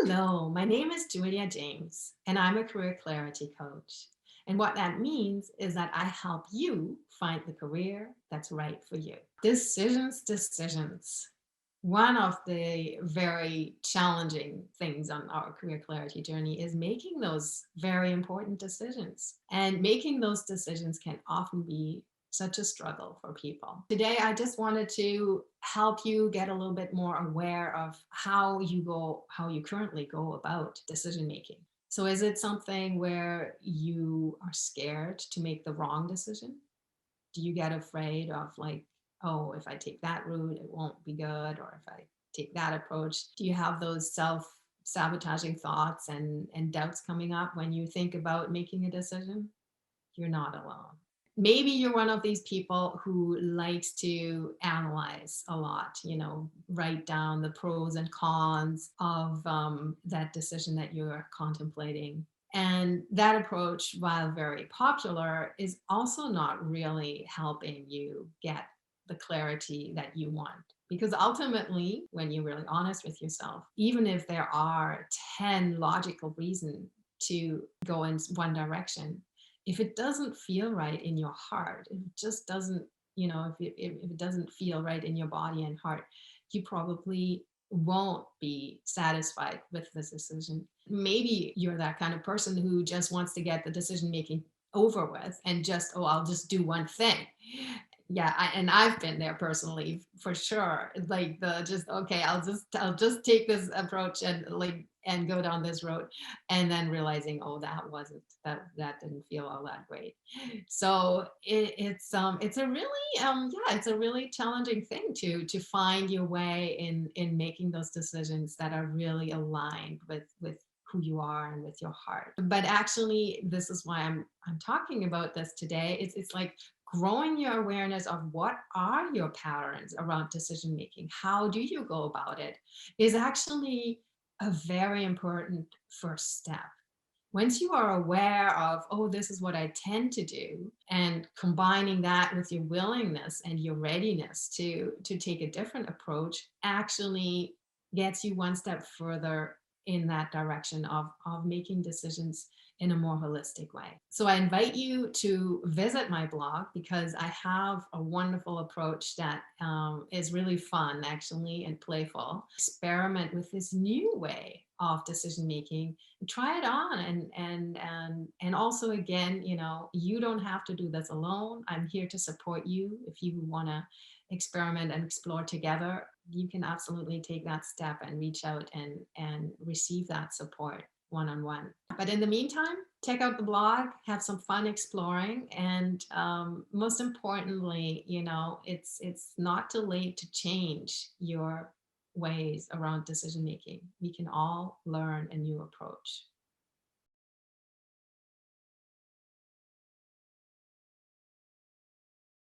Hello, my name is Julia James, and I'm a career clarity coach. And what that means is that I help you find the career that's right for you. Decisions. One of the very challenging things on our career clarity journey is making those very important decisions. And making those decisions can often be such a struggle for people. Today, I just wanted to help you get a little bit more aware of how you currently go about decision making. So, is it something where you are scared to make the wrong decision? Do you get afraid of like, oh, if I take that route, it won't be good, or if I take that approach? Do you have those self-sabotaging thoughts and doubts coming up when you think about making a decision? You're not alone. Maybe you're one of these people who likes to analyze a lot, write down the pros and cons of that decision that you're contemplating. And that approach, while very popular, is also not really helping you get the clarity that you want. Because ultimately, when you're really honest with yourself, even if there are 10 logical reasons to go in one direction, if it doesn't feel right in your heart, if it just doesn't, if it doesn't feel right in your body and heart, you probably won't be satisfied with this decision. Maybe you're that kind of person who just wants to get the decision making over with and just, oh, I'll just do one thing. Yeah, and I've been there personally for sure. Like the just okay, I'll just take this approach and and go down this road, and then realizing, oh, that didn't feel all that great. So it's a really yeah, it's a really challenging thing to find your way in making those decisions that are really aligned with who you are and with your heart. But actually, this is why I'm talking about this today. It's like growing your awareness of what are your patterns around decision making, how do you go about it, is actually a very important first step. Once you are aware of, oh, this is what I tend to do, and combining that with your willingness and your readiness to take a different approach actually gets you one step further in that direction of making decisions in a more holistic way. So I invite you to visit my blog because I have a wonderful approach that is really fun, actually, and playful. Experiment with this new way of decision making. Try it on, and also, again, you don't have to do this alone. I'm here to support you. If you want to experiment and explore together, you can absolutely take that step and reach out and receive that support one-on-one. But in the meantime, check out the blog, have some fun exploring, and most importantly, it's not too late to change your ways around decision making. We can all learn a new approach.